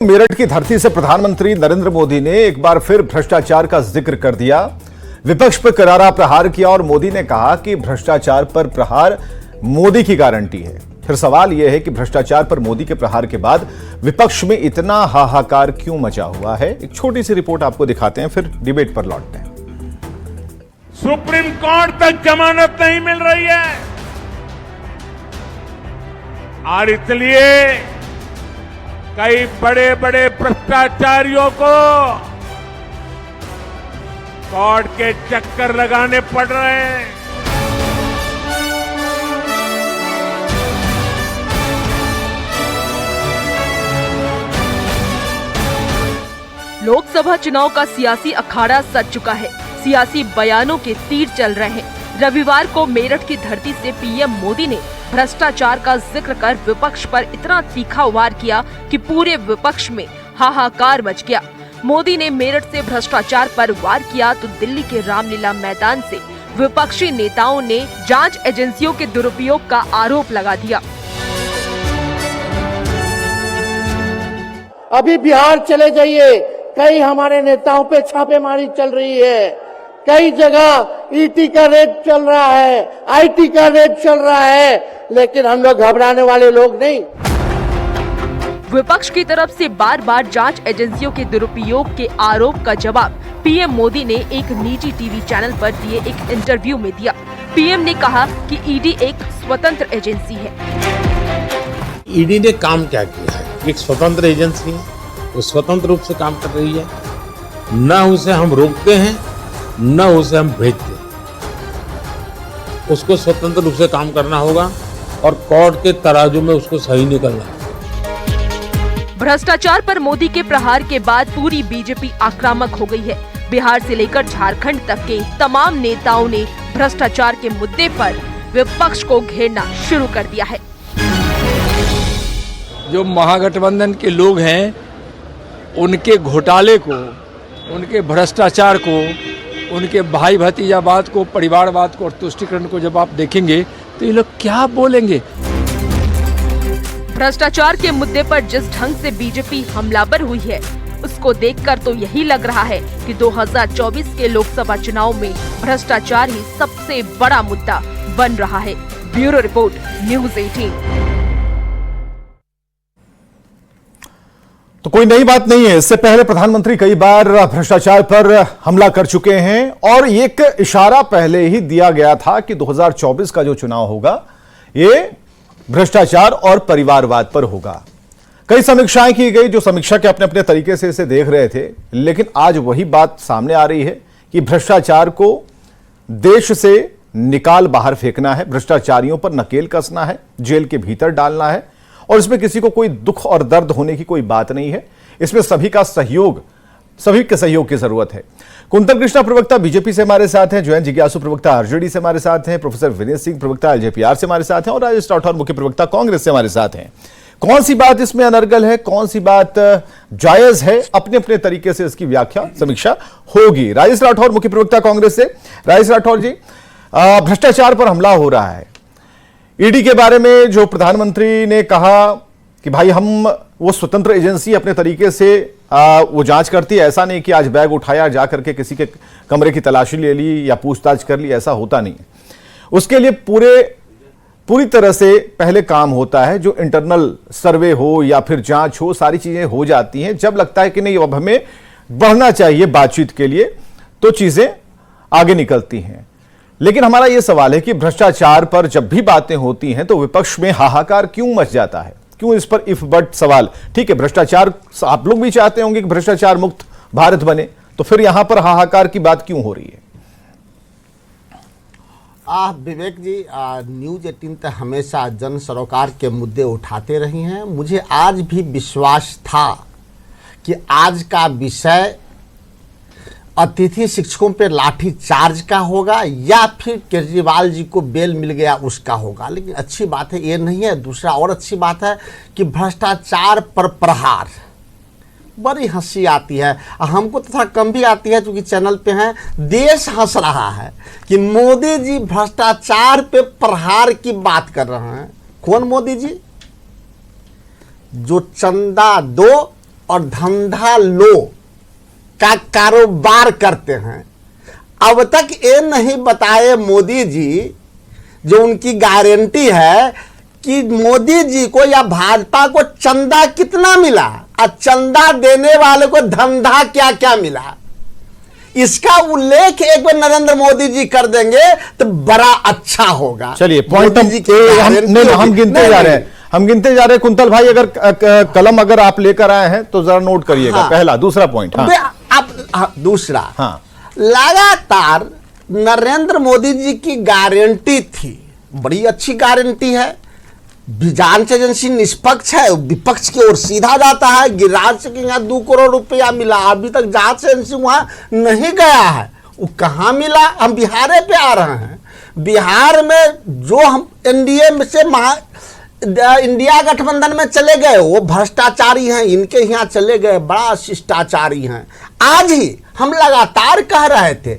मेरठ की धरती से प्रधानमंत्री नरेंद्र मोदी ने एक बार फिर भ्रष्टाचार का जिक्र कर दिया। विपक्ष पर करारा प्रहार किया और मोदी ने कहा कि भ्रष्टाचार पर प्रहार मोदी की गारंटी है। फिर सवाल यह है कि भ्रष्टाचार पर मोदी के प्रहार के बाद विपक्ष में इतना हाहाकार क्यों मचा हुआ है। एक छोटी सी रिपोर्ट आपको दिखाते हैं, फिर डिबेट पर लौटते हैं। सुप्रीम कोर्ट तक जमानत नहीं मिल रही है और इसलिए कई बड़े बड़े भ्रष्टाचारियों को कोर्ट के चक्कर लगाने पड़ रहे हैं। लोकसभा चुनाव का सियासी अखाड़ा सज चुका है। सियासी बयानों के तीर चल रहे हैं। रविवार को मेरठ की धरती से पीएम मोदी ने भ्रष्टाचार का जिक्र कर विपक्ष पर इतना तीखा वार किया कि पूरे विपक्ष में हाहाकार मच गया। मोदी ने मेरठ से भ्रष्टाचार पर वार किया तो दिल्ली के रामलीला मैदान से विपक्षी नेताओं ने जांच एजेंसियों के दुरुपयोग का आरोप लगा दिया। अभी बिहार चले जाइए, कई हमारे नेताओं पे छापेमारी चल रही है। कई जगह ईटी का रेड चल रहा है, आईटी का रेड चल रहा है, लेकिन हम लोग घबराने वाले लोग नहीं। विपक्ष की तरफ से बार बार जांच एजेंसियों के दुरुपयोग के आरोप का जवाब पीएम मोदी ने एक निजी टीवी चैनल पर दिए एक इंटरव्यू में दिया। पीएम ने कहा कि ईडी एक स्वतंत्र एजेंसी है। ईडी ने काम क्या किया है? एक स्वतंत्र एजेंसी है, वो स्वतंत्र रूप से काम कर रही है। न उसे हम रोकते हैं, न उसे हम भेजते हैं। उसको स्वतंत्र रूप से काम करना होगा और कोर्ट के तराजू में उसको सही निकलना है। भ्रष्टाचार पर मोदी के प्रहार के बाद पूरी बीजेपी आक्रामक हो गई है। बिहार से लेकर झारखंड तक के तमाम नेताओं ने भ्रष्टाचार के मुद्दे पर विपक्ष को घेरना शुरू कर दिया है। जो महागठबंधन के लोग हैं, उनके घोटाले को, उनके भ्रष्टाचार को, उनके भाई भतीजावाद को, परिवारवाद को और तुष्टीकरण को जब आप देखेंगे तो ये लोग क्या बोलेंगे। भ्रष्टाचार के मुद्दे पर जिस ढंग से बीजेपी हमलावर हुई है, उसको देखकर तो यही लग रहा है कि 2024 के लोकसभा चुनाव में भ्रष्टाचार ही सबसे बड़ा मुद्दा बन रहा है। Bureau report, news 18। तो कोई नई बात नहीं है। इससे पहले प्रधानमंत्री कई बार भ्रष्टाचार पर हमला कर चुके हैं और एक इशारा पहले ही दिया गया था कि 2024 का जो चुनाव होगा ये भ्रष्टाचार और परिवारवाद पर होगा। कई समीक्षाएं की गई, जो समीक्षा के अपने अपने तरीके से इसे देख रहे थे, लेकिन आज वही बात सामने आ रही है कि भ्रष्टाचार को देश से निकाल बाहर फेंकना है, भ्रष्टाचारियों पर नकेल कसना है, जेल के भीतर डालना है और इसमें किसी को कोई दुख और दर्द होने की कोई बात नहीं है। इसमें सभी का सहयोग, सभी के सहयोग की जरूरत है। कुंतल कृष्णा प्रवक्ता बीजेपी से हमारे साथ हैं, जयंत जिज्ञासु प्रवक्ता आरजेडी से हमारे साथ हैं, प्रोफेसर विनीत सिंह प्रवक्ता एलजेपीआर से हमारे साथ हैं और राजेश राठौर मुख्य प्रवक्ता कांग्रेस से हमारे साथ हैं। कौन सी बात इसमें अनर्गल है, कौन सी बात जायज है, अपने अपने तरीके से इसकी व्याख्या समीक्षा होगी। राजेश राठौर मुख्य प्रवक्ता कांग्रेस से। राजेश राठौर जी, भ्रष्टाचार पर हमला हो रहा है, ईडी के बारे में जो प्रधानमंत्री ने कहा कि भाई हम वो स्वतंत्र एजेंसी अपने तरीके से वो जांच करती है, ऐसा नहीं कि आज बैग उठाया जाकर के किसी के कमरे की तलाशी ले ली या पूछताछ कर ली, ऐसा होता नहीं। उसके लिए पूरी तरह से पहले काम होता है, जो इंटरनल सर्वे हो या फिर जांच हो, सारी चीजें हो जाती हैं। जब लगता है कि नहीं अब हमें बढ़ना चाहिए बातचीत के लिए, तो चीजें आगे निकलती हैं। लेकिन हमारा यह सवाल है कि भ्रष्टाचार पर जब भी बातें होती हैं तो विपक्ष में हाहाकार क्यों मच जाता है? क्यों इस पर इफ बट सवाल? ठीक है, भ्रष्टाचार आप लोग भी चाहते होंगे कि भ्रष्टाचार मुक्त भारत बने, तो फिर यहां पर हाहाकार की बात क्यों हो रही है? विवेक जी, न्यूज़ 18 तो हमेशा जन सरोकार के मुद्दे उठाते रही हैं। मुझे आज भी विश्वास था कि आज का विषय अतिथि शिक्षकों पे लाठी चार्ज का होगा या फिर केजरीवाल जी को बेल मिल गया उसका होगा, लेकिन अच्छी बात है ये नहीं है। दूसरा और अच्छी बात है कि भ्रष्टाचार पर प्रहार, बड़ी हंसी आती है। हमको तो थोड़ा कम भी आती है क्योंकि चैनल पे हैं। देश हंस रहा है कि मोदी जी भ्रष्टाचार पे प्रहार की बात कर रहे हैं। कौन मोदी जी? जो चंदा दो और धंधा लो का कारोबार करते हैं। अब तक ये नहीं बताए मोदी जी, जो उनकी गारंटी है कि मोदी जी को या भाजपा को चंदा कितना मिला और चंदा देने वाले को धंधा क्या क्या मिला, इसका उल्लेख एक बार नरेंद्र मोदी जी कर देंगे तो बड़ा अच्छा होगा। चलिए पॉइंट हम गिनते जा रहे हैं, हम गिनते जा रहे हैं। कुंतल भाई, अगर कलम अगर आप लेकर आए हैं तो जरा नोट करिएगा। हाँ। पहला, दूसरा पॉइंट। आप दूसरा, हाँ, लगातार नरेंद्र मोदी जी की गारंटी थी, बड़ी अच्छी गारंटी है, जांच एजेंसी निष्पक्ष है, विपक्ष की ओर सीधा जाता है। गिरिराज सिंह के यहाँ 2 करोड़ रुपया मिला, अभी तक जांच एजेंसी वहां नहीं गया है, वो कहाँ मिला। हम बिहार पे आ रहे हैं, बिहार में जो हम एनडीए में से इंडिया गठबंधन में चले गए वो भ्रष्टाचारी हैं, इनके यहाँ चले गए बड़ा शिष्टाचारी हैं। आज ही हम लगातार कह रहे थे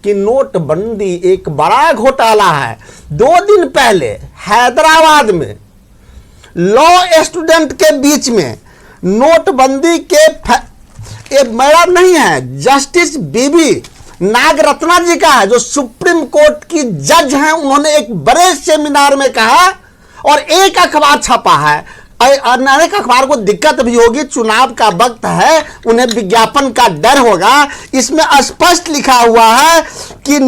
कि नोटबंदी एक बड़ा घोटाला है। 2 दिन पहले हैदराबाद में लॉ स्टूडेंट के बीच में नोटबंदी के ये मैडम नहीं है, जस्टिस बीबी नागरत्ना जी का है, जो सुप्रीम कोर्ट की जज हैं। उन्होंने एक बड़े सेमिनार में कहा, और एक अखबार छपा है, अनेक अखबार को दिक्कत भी होगी, चुनाव का वक्त है, उन्हें विज्ञापन का डर होगा। इसमें स्पष्ट लिखा हुआ है कि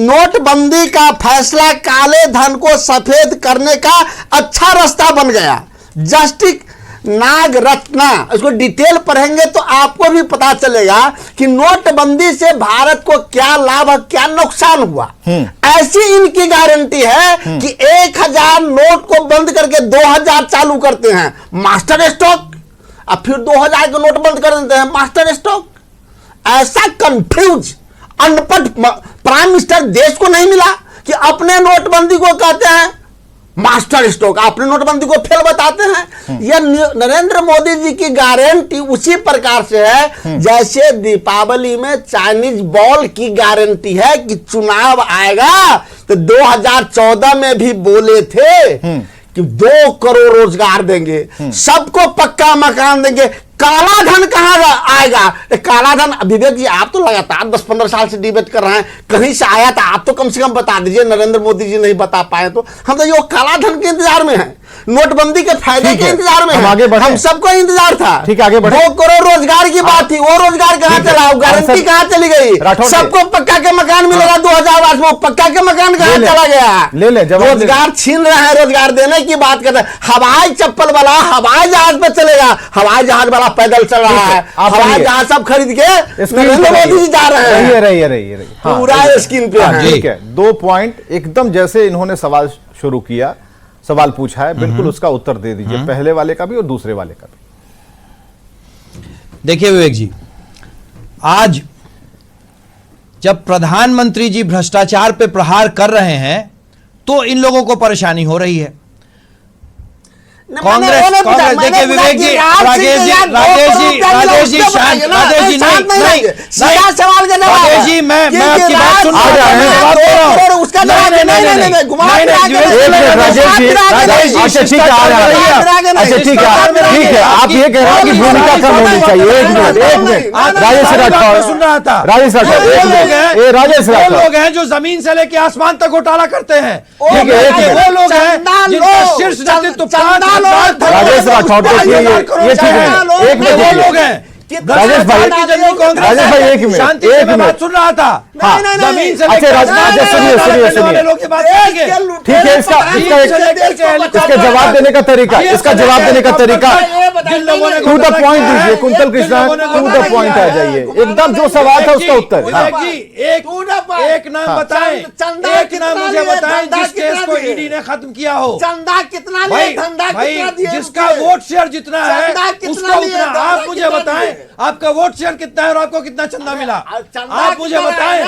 नोटबंदी का फैसला काले धन को सफेद करने का अच्छा रास्ता बन गया। जस्टिस नागरत्ना, इसको डिटेल पढ़ेंगे तो आपको भी पता चलेगा कि नोटबंदी से भारत को क्या लाभ और क्या नुकसान हुआ। ऐसी इनकी गारंटी है कि 1000 नोट को बंद करके 2000 चालू करते हैं, मास्टर स्टॉक, और फिर 2000 के नोट बंद कर देते हैं, मास्टर स्टॉक। ऐसा कंफ्यूज अनपढ़ प्राइम मिनिस्टर देश को नहीं मिला कि अपने नोटबंदी को कहते हैं मास्टर स्टॉक, अपने नोटबंदी को फेल बताते हैं। यह नरेंद्र मोदी जी की गारंटी उसी प्रकार से है जैसे दीपावली में चाइनीज बॉल की गारंटी है कि चुनाव आएगा। तो 2014 में भी बोले थे कि 2 करोड़ रोजगार देंगे, सबको पक्का मकान देंगे। काला धन कहां आएगा? काला धन, विवेक जी आप तो लगातार 10-15 साल से डिबेट कर रहे हैं, कहीं से आया था, आप तो कम से कम बता दीजिए। नरेंद्र मोदी जी नहीं बता पाए तो हम तो ये काला धन के इंतजार में हैं, नोटबंदी के फायदे के इंतजार में हैं। हम सबको इंतजार था। ठीक है, आगे बढ़े। 2 करोड़ रोजगार की बात थी, वो रोजगार कहां चला? गारंटी कहां चली गई? सबको पक्का के मकान मिलेगा 2008 में, पक्का के मकान कहां चला गया? रोजगार छीन रहे हैं, रोजगार देने की बात करते हैं। हवाई चप्पल वाला हवाई जहाज पे चलेगा, हवाई जहाज वाला पैदल चल रहा है, हवाई जहाज सब खरीद के नरेंद्र मोदी जी जा रहे हैं। रही पूरा स्क्रीन पे है। ठीक है, 2 पॉइंट एकदम जैसे इन्होंने सवाल शुरू किया, सवाल पूछा है, बिल्कुल उसका उत्तर दे दीजिए, पहले वाले का भी और दूसरे वाले का भी। देखिए विवेक जी, आज जब प्रधानमंत्री जी भ्रष्टाचार पे प्रहार कर रहे हैं तो इन लोगों को परेशानी हो रही है। कांग्रेस देखिए विवेक जी, राजेश जी सवाल का जवाब, राजेश जी मैं आपकी बात सुन रहा हूं, उसका जवाब ठीक है, आप ये कह रहे हैं कि भूमिका कम होनी चाहिए। एक मिनट राजेश राठौर सुन रहा था। राजेश राठौर लोग हैं जो जमीन से लेके आसमान तक घोटाला करते हैं, ठीक है, वो लोग हैं जिनका शीर्ष नेतृत्व राजेश राठौर ये ठीक है, एक मिनट वो लोग हैं। राजेश भाई एक मिनट, शांति से मैं बात सुन रहा था। जमीन से सुनिए, ठीक है, इसका जवाब देने का तरीका, टू द पॉइंट दीजिए। Kuntal Krishna, to the point आ जाइए, एकदम जो सवाल था उसका उत्तर। एक नाम बताएं, एक नाम मुझे बताएं जिस केस को ईडी ने खत्म किया हो। चंदा कितना भाई जिसका वोट शेयर जितना है उसका उतना। आप मुझे बताएं आपका वोट शेयर कितना है और आपको कितना चंदा मिला? आप मुझे बताएं।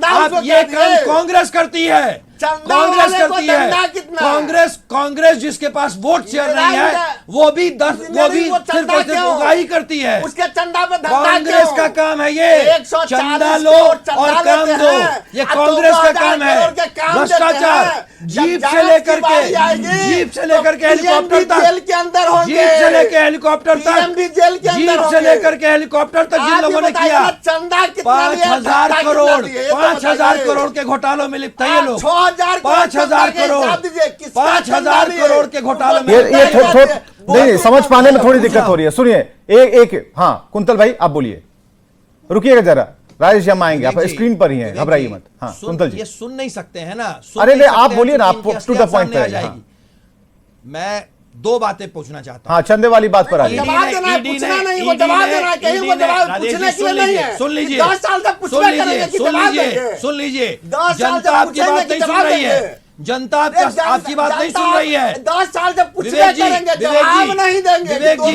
आप ये काम कांग्रेस करती है, चंदा कांग्रेस वाले को करती है। चंदा कितना है? कांग्रेस जिसके पास वोट शेयर नहीं है वो भी सिर्फ और सिर्फ उगाही करती है। उसके चंदा पे धंधा कांग्रेस क्यों? का काम है ये 140 चंदा लो करोड़ चंदा और काम लेते दो, हैं। ये अब कांग्रेस का 2000 काम है। करोड़ के काम देते भ्रष्टाचार हैं। जीप जब से लेकर जांच की बारी आएगी, के जीप से लेकर के तो हेलीकॉप्टर PM भी जेल के अंदर तक, होंगे। जीप से लेकर हेलीकॉप्टर PM भी तक, जेल के अंदर जीप से होंगे। लेकर के हेलीकॉप्टर तक जिन आप लोगों ये ने बताइए किया ना, चंदा कितना 5,000 करोड़ 5,000 करोड़ के घोटालों में लिप्त है ये लोग। 6,000 5,000 करोड़ 5,000 करोड़ के घोटालों में ये लिप्त है। नहीं, समझ पाने में थोड़ी दिक्कत हो रही है। सुनिए, एक हाँ कुंतल भाई आप बोलिए, रुकिएगा जरा, राजेश हम आएंगे, आप स्क्रीन पर ही हैं, घबराइए मत। हाँ कुंतल जी, ये सुन नहीं सकते हैं ना। अरे नहीं, आप बोलिए ना, आप टू द पॉइंट पे आइए। मैं दो बातें पूछना चाहता हूं। हाँ, चंदे वाली बात पर आइए। जवाब देना है, पूछना नहीं, वो जवाब देना है, कहीं वो जवाब पूछने के लिए नहीं है। सुन लीजिए, 10 साल तक पूछना करेंगे कि जवाब देंगे। सुन लीजिए, 10 साल जनता तक आपकी पूछेंगे बात कि नहीं सुन जवाब रही है। देंगे। जनता आपकी बात नहीं सुन रही है। 10 साल जब पूछने विवेक जी, करेंगे जवाब नहीं देंगे। विवेक जी,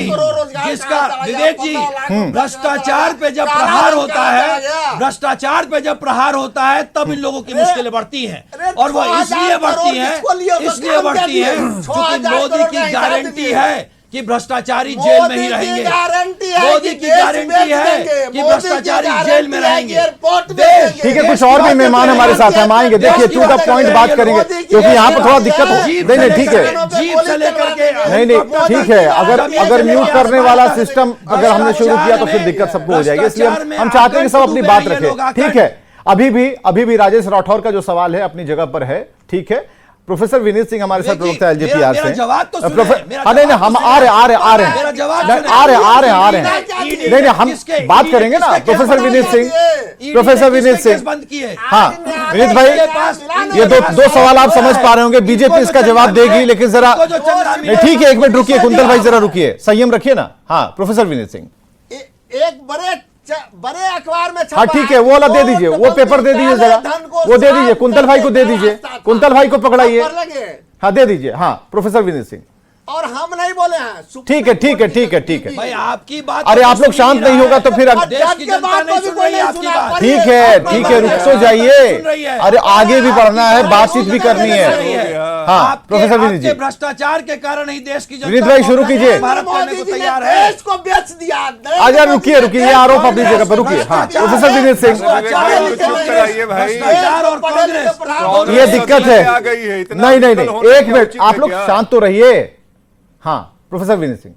जिसका विवेक जी भ्रष्टाचार पे जब प्रहार होता है, भ्रष्टाचार पे जब प्रहार होता है तब इन लोगों की मुश्किलें बढ़ती हैं। और वो इसलिए बढ़ती हैं क्योंकि मोदी की गारंटी है कि भ्रष्टाचारी जेल में ही रहेंगे। मोदी की गारंटी है कि भ्रष्टाचारी जेल में रहेंगे। ठीक है, कुछ और भी मेहमान हमारे साथ हैं, हम आएंगे। देखिए, टू द पॉइंट बात करेंगे क्योंकि यहाँ पर थोड़ा दिक्कत हो। नहीं, ठीक है, जीप से लेकर के नहीं, ठीक है। अगर म्यूट करने वाला सिस्टम अगर हमने शुरू किया तो फिर दिक्कत सबको हो जाएगी, इसलिए हम चाहते हैं कि सब अपनी बात रखें। ठीक है, अभी भी राजेश राठौर का जो सवाल है अपनी जगह पर है। ठीक है, प्रोफेसर विनीत सिंह हमारे साथ प्रवक्ता एलजेपीआर से। नहीं, हम आ रहे हैं। नहीं, हम बात करेंगे ना। प्रोफेसर विनीत सिंह बंद किए। हाँ विनीत भाई, ये दो सवाल आप समझ पा रहे होंगे। बीजेपी इसका जवाब देगी, लेकिन जरा नहीं, ठीक है, एक मिनट रुकिए कुंतल भाई, जरा रुकिए, संयम रखिए ना। हाँ प्रोफेसर विनीत सिंह, एक बड़े अखबार में हाँ ठीक है, वो वाला दे दीजिए, वो पेपर दे दीजिए जरा, वो दे दीजिए, कुंतल भाई को दे दीजिए, कुंतल भाई को पकड़ाइए। हाँ दे दीजिए। हाँ प्रोफेसर विनीत सिंह, और हम नहीं बोले हैं। ठीक है भाई आपकी बात, अरे आप लोग शांत नहीं होगा तो फिर देश की जनता नहीं सुन रही है आपकी बात। ठीक है, रुक तो जाइए। अरे आगे भी बढ़ना है, बातचीत भी करनी है। हाँ प्रोफेसर विनीत जी, भ्रष्टाचार के कारण ही देश की जनता विनीत भाई शुरू कीजिए। भारत करने को तैयार है। देश को बेच दिया। आजा, रुकिए, ये आरोप अपनी जगह पर रुकिए। हाँ प्रोफेसर विनीत सिंह, भ्रष्टाचार और कांग्रेस, ये दिक्कत है। नहीं, एक मिनट, आप लोग शांत तो रहिए। हाँ प्रोफेसर विनीत सिंह,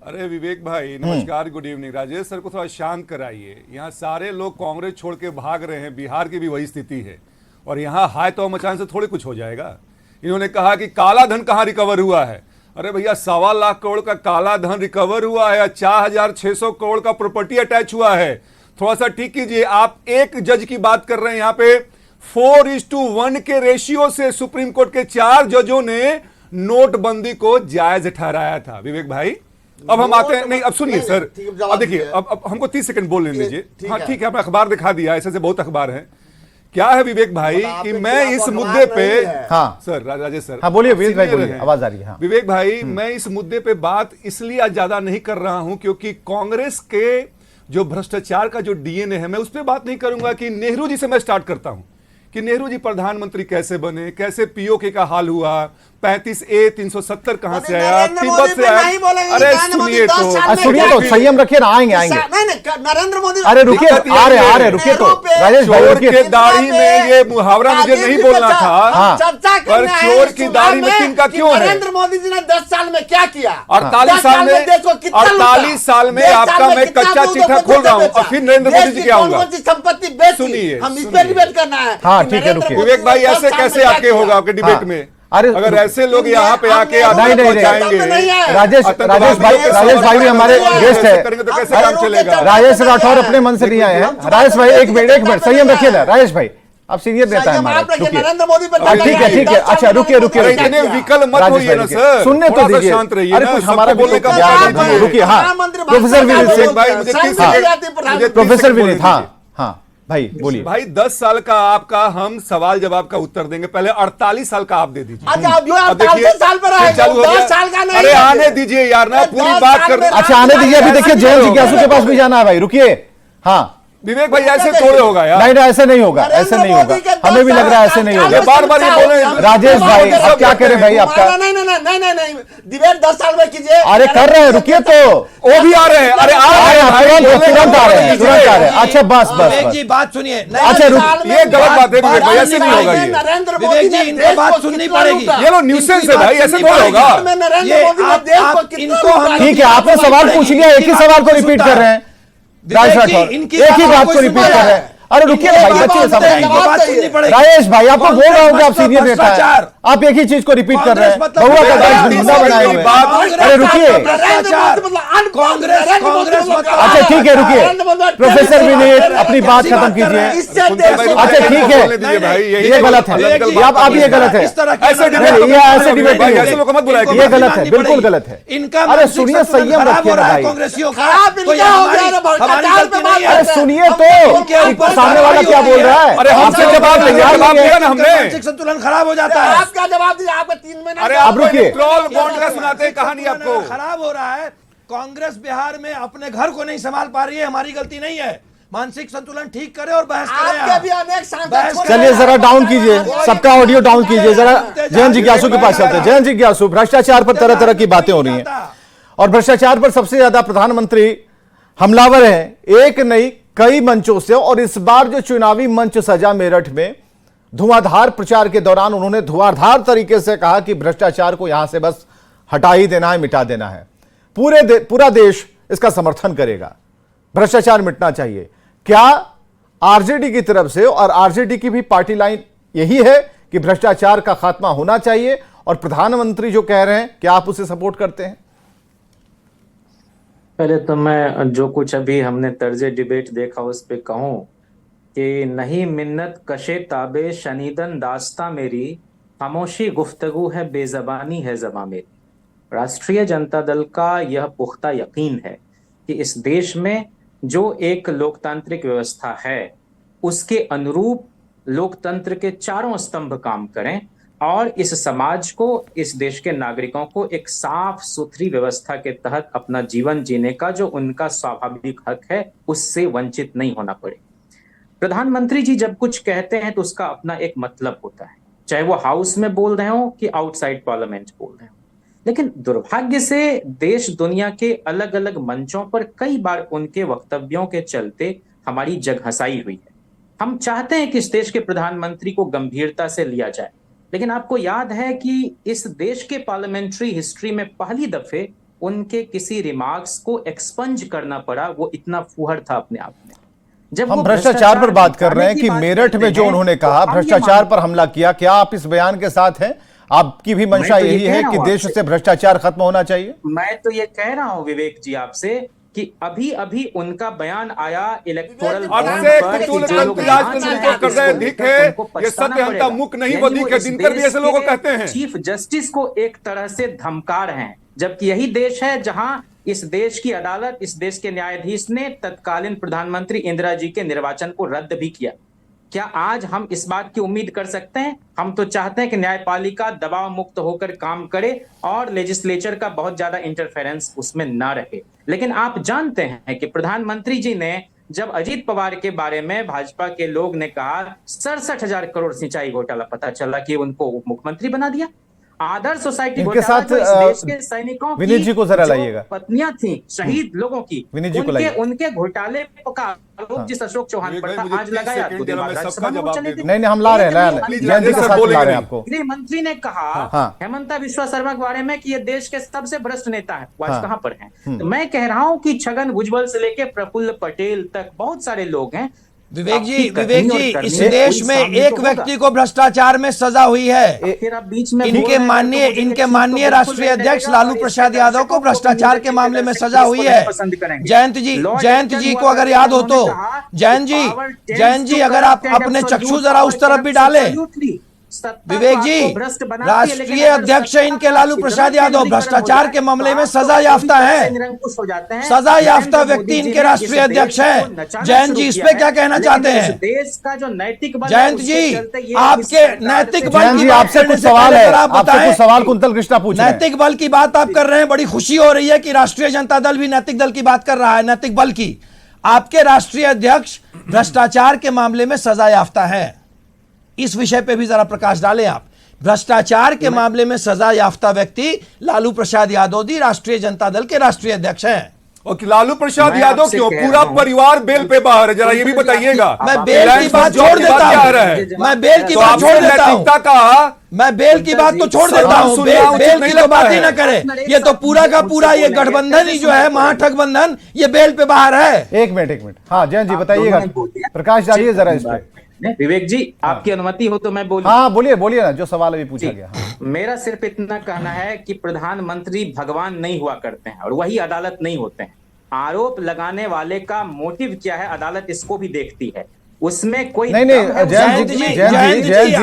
अरे विवेक भाई नमस्कार, गुड इवनिंग। राजेश सर को थोड़ा शांत कराइए। यहाँ सारे लोग कांग्रेस छोड़ के भाग रहे हैं, बिहार की भी वही स्थिति है, और यहाँ हाय तो मचाने से थोड़ी कुछ हो जाएगा। इन्होंने कहा कि काला धन कहाँ रिकवर हुआ है। अरे भैया 1.25 लाख करोड़ का काला धन रिकवर हुआ है, 4,600 करोड़ का प्रॉपर्टी अटैच हुआ है। थोड़ा सा ठीक कीजिए। आप एक जज की बात कर रहे हैं, यहाँ पे 4:1 के रेशियो से सुप्रीम कोर्ट के 4 जजों ने नोटबंदी को जायज ठहराया था। विवेक भाई, अब हम आते हैं। नहीं, अब सुनिए सर, अब देखिए, अब हमको 30 सेकंड बोल लेने दीजिए। हाँ ठीक है, आपने अखबार दिखा दिया, ऐसे बहुत अखबार हैं। क्या है विवेक भाई कि मैं इस मुद्दे पे, हाँ सर राजेश सर, हाँ बोलिए विनीत भाई, बोलिए, आवाज आ रही है। हाँ विवेक भाई, मैं इस मुद्दे पे बात इसलिए आज ज्यादा नहीं कर रहा हूं क्योंकि कांग्रेस के जो भ्रष्टाचार का जो डीएनए है, मैं उस पर बात नहीं करूंगा कि नेहरू जी से मैं स्टार्ट करता हूं कि नेहरू जी प्रधानमंत्री कैसे बने, कैसे पीओके का हाल हुआ, 35A 370 कहां से आया, तिब्बत से आया। अरे सुनिए तो संयम रखिए ना, आएंगे। नरेंद्र मोदी, अरे रुकिए, आ रहे रुकिए तो राजेश भाई, चोर के दाढ़ी में ये मुहावरा मुझे नहीं बोलना था, चर्चा पर चोर की दाढ़ी में तिनका क्यों है? नरेंद्र मोदी जी ने 10 साल में क्या किया? 48 साल में आपका मैं कच्चा चिट्ठा खोल रहा हूँ और फिर नरेंद्र मोदी जी क्या होगा? संपत्ति बेच, सुनिए, हम इस पे डिबेट करना है। हाँ ठीक है, रुकिए। विवेक भाई, ऐसे कैसे आके होगा आपके डिबेट में? अरे अगर ऐसे लोग यहाँ पे आके नहीं, राजेश भाई भी हमारे गेस्ट है, तो कैसे काम चलेगा? राजेश राठौर अपने मन से नहीं आए हैं। राजेश भाई एक मिनट संयम रखिए ना। राजेश भाई आप सीनियर नेता है हमारे, नरेंद्र मोदी पर ठीक है। अच्छा रुकिए, इतने विकल मत होइए ना सर, सुनने तो दीजिए, शांत रहिए। अरे कुछ हमारा बोलने का रुकिए। हाँ प्रोफेसर विनीत सिंह भाई, मुझे प्रोफेसर विनीत, हाँ भाई बोलिए। भाई 10 साल का आपका हम सवाल जवाब का उत्तर देंगे, पहले 48 साल का आप दे दीजिए। अच्छा, अब 48 साल पर आएगा, 10 साल का नहीं। अरे आने दीजिए यार ना, पूरी बात कर। अच्छा आने दीजिए, अभी देखिए जैन जिज्ञासु के पास भी जाना है भाई, रुकिए। हाँ विवेक भाई ऐसे थोड़े होगा यार। नहीं, ऐसे नहीं होगा, ऐसे नहीं होगा, हमें भी लग रहा है ऐसे नहीं होगा। बार बार ये बोले राजेश भाई, आप क्या करें भाई आपका? नहीं डिबेट 10 साल में कीजिए। अरे कर रहे हैं, रुकिए तो। वो भी आ रहे हैं। अरे आ रहे हैं, तुरंत आ रहे हैं, तुरंत आ रहे हैं। अच्छा बस विवेक बस जी बात सुनिए। अच्छा, ये गलत बात है विवेक भाई, ऐसे नहीं होगा ये। नरेंद्र विवेक मोदी जी, ने इनको बात सुननी पड़ेगी। ये लो न्यूसेंस है भाई, ऐसे थोड़ा होगा। नरेंद्र मोदी ने देश को कितना ठीक है, आपने सवाल पूछ लिया, एक ही सवाल को रिपीट कर रहे हैं राजेश राठौर, एक ही बात को रिपीट कर रहे हैं। अरे रुकिए भाई, बच्चे समझ। राजेश भाई, आपको बोल रहा हूँ कि आप सीनियर नेता हैं, आप एक ही चीज को रिपीट कर रहे हैं। बहुआ का देश धंधा बनाए हुए। अरे रुकिए, अच्छा ठीक है, रुकिए। प्रोफेसर विनीत, अपनी बात खत्म कीजिए। अच्छा ठीक है, ये गलत है, अब ये गलत है, ऐसे डिबेट नहीं होगी, ये गलत है, बिल्कुल गलत है। अरे सुनिए, संयम रखिए भाई, अरे सुनिए तो सामने वाला क्या बोल रहा है। अरे हमसे जवाब दिया ना हमने। मानसिक संतुलन खराब हो जाता है। आपका जवाब दीजिए, आपके 3 महीने। अरे आप रुकिए, पेट्रोल बॉन्ड का सुनाते हैं कहानी आपको। खराब हो रहा है। कांग्रेस बिहार में अपने घर को नहीं संभाल पा रही है, हमारी गलती नहीं है। मानसिक संतुलन ठीक करे और बहस आपके भी अनेक सांसद। चलिए जरा डाउन कीजिए, सबका ऑडियो डाउन कीजिए जरा। जयंत जिज्ञासु के पास चलते हैं। जयंत जिज्ञासु, भ्रष्टाचार पर तरह तरह की बातें हो रही हैं और भ्रष्टाचार पर सबसे ज्यादा प्रधानमंत्री हमलावर हैं, एक नहीं कई मंचों से। और इस बार जो चुनावी मंच सजा मेरठ में, धुआंधार प्रचार के दौरान उन्होंने धुआंधार तरीके से कहा कि भ्रष्टाचार को यहां से बस हटा ही देना है, मिटा देना है। पूरा देश इसका समर्थन करेगा, भ्रष्टाचार मिटना चाहिए। क्या आरजेडी की तरफ से, और आरजेडी की भी पार्टी लाइन यही है कि भ्रष्टाचार का खात्मा होना चाहिए, और प्रधानमंत्री जो कह रहे हैं, क्या आप उसे सपोर्ट करते हैं? पहले तो मैं जो कुछ अभी हमने तर्ज डिबेट देखा उस पे कहूं कि नहीं मिन्नत कशे ताबे शनीदन दास्ता मेरी, खामोशी गुफ्तगू है बेजबानी है ज़बां मेरी। राष्ट्रीय जनता दल का यह पुख्ता यकीन है कि इस देश में जो एक लोकतांत्रिक व्यवस्था है उसके अनुरूप लोकतंत्र के चारों स्तंभ काम करें और इस समाज को, इस देश के नागरिकों को एक साफ सुथरी व्यवस्था के तहत अपना जीवन जीने का जो उनका स्वाभाविक हक है उससे वंचित नहीं होना पड़े। प्रधानमंत्री जी जब कुछ कहते हैं तो उसका अपना एक मतलब होता है, चाहे वो हाउस में बोल रहे हो कि आउटसाइड पार्लियामेंट बोल रहे हो। लेकिन दुर्भाग्य से देश दुनिया के अलग अलग मंचों पर कई बार उनके वक्तव्यों के चलते हमारी जगहंसाई हुई है। हम चाहते हैं कि इस देश के प्रधानमंत्री को गंभीरता से लिया जाए, लेकिन आपको याद है कि इस देश के पार्लियामेंट्री हिस्ट्री में पहली दफे उनके किसी रिमार्क्स को एक्सपंज करना पड़ा, वो इतना फुहर था अपने आप में। जब हम भ्रष्टाचार पर बात कर रहे हैं कि मेरठ में जो उन्होंने कहा भ्रष्टाचार पर हमला किया, क्या आप इस बयान के साथ हैं? आपकी भी मंशा यही है कि देश से भ्रष्टाचार खत्म होना चाहिए? मैं तो ये कह रहा हूं विवेक जी आपसे कि अभी अभी उनका बयान आया इलेक्टोरल चीफ जस्टिस को एक तरह से धमका रहे हैं, जबकि यही देश है जहां इस देश की अदालत, इस देश के न्यायाधीश ने तत्कालीन प्रधानमंत्री इंदिरा जी के निर्वाचन को रद्द भी किया। क्या आज हम इस बात की उम्मीद कर सकते हैं? हम तो चाहते हैं कि न्यायपालिका दबाव मुक्त होकर काम करे और लेजिस्लेचर का बहुत ज्यादा इंटरफेरेंस उसमें ना रहे। लेकिन आप जानते हैं कि प्रधानमंत्री जी ने जब अजीत पवार के बारे में भाजपा के लोग ने कहा 67,000 करोड़ सिंचाई घोटाला, पता चला कि उनको उप मुख्यमंत्री बना दिया। आदर्श सोसाइटी इनके साथ देश के सैनिकों विनीत जी को जरा लाइएगा, पत्नियां थी शहीद लोगों की, विनीत जी को लाइए। उनके घोटाले का आरोप जिस अशोक चौहान पर था आज लगाया तो नहीं हम ला रहे हैं, जयंत जी के साथ ला रहे हैं आपको। गृह मंत्री ने कहा हेमंता बिश्वा शर्मा के बारे में कि ये देश के सबसे भ्रष्ट नेता है, वो आज कहां पर हैं? तो मैं कह रहा हूं कि छगन भुजबल से लेके प्रफुल्ल पटेल तक बहुत सारे लोग हैं। विवेक जी इस देश में एक व्यक्ति को भ्रष्टाचार में सजा हुई है, फिर आप बीच में इनके माननीय राष्ट्रीय अध्यक्ष लालू प्रसाद यादव को भ्रष्टाचार के मामले में सजा हुई है। जयंत जी को अगर याद हो तो, जयंत जी अगर आप अपने चक्षु जरा उस तरफ भी डाले। विवेक जी राष्ट्रीय अध्यक्ष है इनके लालू प्रसाद यादव, भ्रष्टाचार के मामले में सजा याफ्ता है, सजा याफ्ता व्यक्ति इनके राष्ट्रीय अध्यक्ष है। जयंत जी इस पे क्या कहना चाहते हैं? देश का जो नैतिक बल, जयंत जी आपके नैतिक बल जी, आपसे कुछ सवाल है, आपसे कुछ सवाल कुंतल कृष्णा पूछ रहे हैं। नैतिक बल की बात आप कर रहे हैं, बड़ी खुशी हो रही है कि राष्ट्रीय जनता दल भी नैतिक दल की बात कर रहा है, नैतिक बल की। आपके राष्ट्रीय अध्यक्ष भ्रष्टाचार के मामले में सजा याफ्ता है। इस विषय पे भी जरा प्रकाश डालें आप। भ्रष्टाचार के मामले में सजा याफ्ता व्यक्ति लालू प्रसाद यादव जी राष्ट्रीय जनता दल के राष्ट्रीय अध्यक्ष हैं। और लालू प्रसाद यादव क्यों पूरा परिवार बेल पे बाहर है, जरा ये भी बताइएगा। मैं बेल की बात छोड़ देता हूं, मैं बेल की बात छोड़ देता हूं, मैं बेल की बात तो छोड़ देता हूं, बेल की तो बात ही ना करें। ये तो पूरा का पूरा ये गठबंधन ही जो है महागठबंधन, ये बेल पे बाहर है। एक मिनट। हाँ जयंत जी बताइएगा, प्रकाश डालिए जरा इस पे। विवेक जी आपकी अनुमति हो तो मैं बोलूं? हाँ बोलिए ना, जो सवाल अभी पूछा गया। मेरा सिर्फ इतना कहना है कि प्रधानमंत्री भगवान नहीं हुआ करते हैं और वही अदालत नहीं होते हैं। आरोप लगाने वाले का मोटिव क्या है अदालत इसको भी देखती है, उसमें कोई नहीं जयंत जी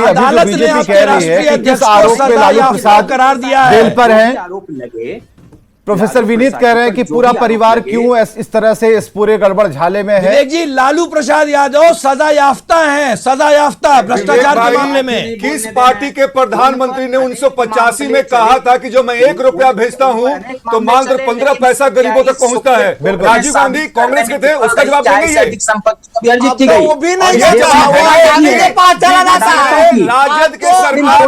अदालत ने बीजेपी कह रही है कि किस आरोप पे लालू प्रसाद करार दिया बेल पर है। आरोप लगे। प्रोफेसर विनीत कह रहे हैं कि पूरा परिवार क्यों इस तरह से इस पूरे गड़बड़ झाले में है। विवेक जी लालू प्रसाद यादव सजा याफ्ता हैं, सजा याफ्ता भ्रष्टाचार के मामले में। किस पार्टी के प्रधानमंत्री ने 1985 में कहा था कि जो मैं 1 रुपया भेजता हूं तो मात्र 15 पैसा गरीबों तक पहुंचता है? राजीव गांधी कांग्रेस के थे, उसका जवाब देंगे ये? वो भी नहीं राजद के सरकार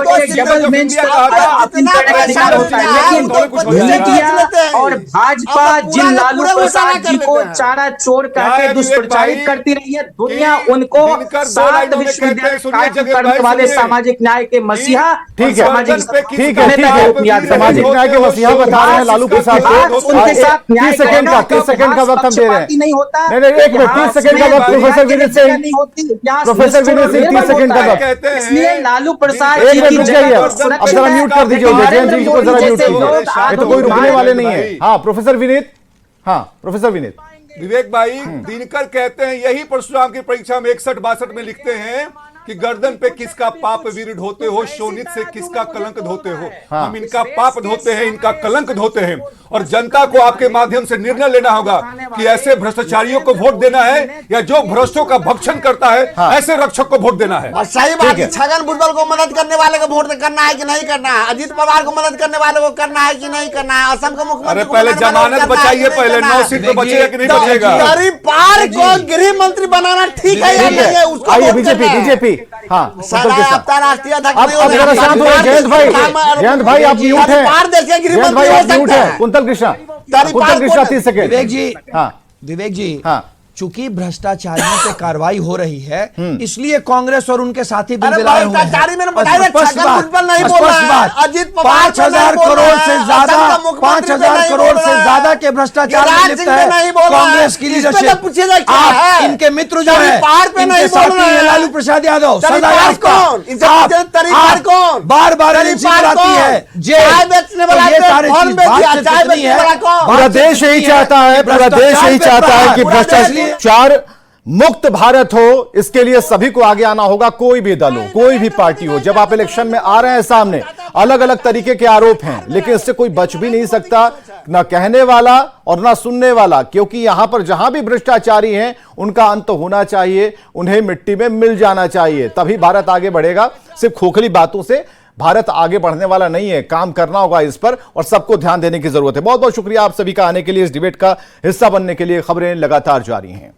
और भाजपा जिन लालू प्रसाद जी को चारा चोर करके दुष्प्रचारित करती रही है, दुनिया उनको 7 विश्वविद्यालय कायम करने वाले सामाजिक न्याय के मसीहा, ठीक है सामाजिक न्याय के मसीहा बता रहे हैं लालू प्रसाद को। उनके साथ 30 सेकंड का वक्त हम दे रहे हैं। नहीं होता, नहीं 1 मिनट 30 सेकंड का वक्त प्रोफेसर विनीत से 30 सेकंड का वक्त। इसलिए लालू प्रसाद एक मिनट रुक जाइए, अब जरा म्यूट कर दीजिए जयंत जी को, जरा म्यूट कीजिए, ये तो कोई रुकने वाले नहीं है। हाँ प्रोफेसर विनीत। विवेक भाई दिनकर कहते हैं यही परशुराम की परीक्षा में 61-62 में लिखते हैं कि गर्दन पे किसका पाप वीर ढोते हो, शोणित से किसका कलंक धोते हो। हम इनका पाप धोते हैं, इनका कलंक धोते हैं। और जनता को आपके माध्यम से निर्णय लेना होगा कि ऐसे भ्रष्टाचारियों को वोट देना है या जो भ्रष्टों का भक्षण करता है ऐसे रक्षक को वोट देना है। और सही बात है, छगन भुजबल को मदद करने वाले को वोट करना है कि नहीं करना है, अजीत पवार को मदद करने वाले को करना है कि नहीं करना है, असम का मुख्यमंत्री को पहले जमानत बचाइए, पहले 9 सीट पे बचेगा कि नहीं बचेगा। परिवार को गृह मंत्री बनाना ठीक है या नहीं है, उसको बीजेपी राष्ट्रीय अध्यक्ष जयंत भाई आप म्यूट हैं। कुंतल कृष्णा 30 सेकंड। विवेक जी चूंकि भ्रष्टाचारियों पे कार्रवाई हो रही है इसलिए कांग्रेस और उनके साथी भी बिलाए हुए हैं। 5,000 करोड़ से ज्यादा 5,000 करोड़ से ज्यादा के भ्रष्टाचार में लिप्त है कांग्रेस की लीडरशिप। आप इनके मित्र जो है इनके साथी है लालू प्रसाद यादव, सजा याफ्ता। बार आती है पूरा देश यही चाहता है, कि भ्रष्टाचार मुक्त भारत हो। इसके लिए सभी को आगे आना होगा, कोई भी दल हो, कोई भी पार्टी हो। जब आप इलेक्शन में आ रहे हैं सामने अलग अलग तरीके के आरोप हैं, लेकिन इससे कोई बच भी नहीं सकता, ना कहने वाला और ना सुनने वाला, क्योंकि यहां पर जहां भी भ्रष्टाचारी हैं उनका अंत होना चाहिए, उन्हें मिट्टी में मिल जाना चाहिए, तभी भारत आगे बढ़ेगा। सिर्फ खोखली बातों से भारत आगे बढ़ने वाला नहीं है, काम करना होगा इस पर और सबको ध्यान देने की जरूरत है। बहुत बहुत शुक्रिया आप सभी का आने के लिए, इस डिबेट का हिस्सा बनने के लिए। खबरें लगातार जारी हैं।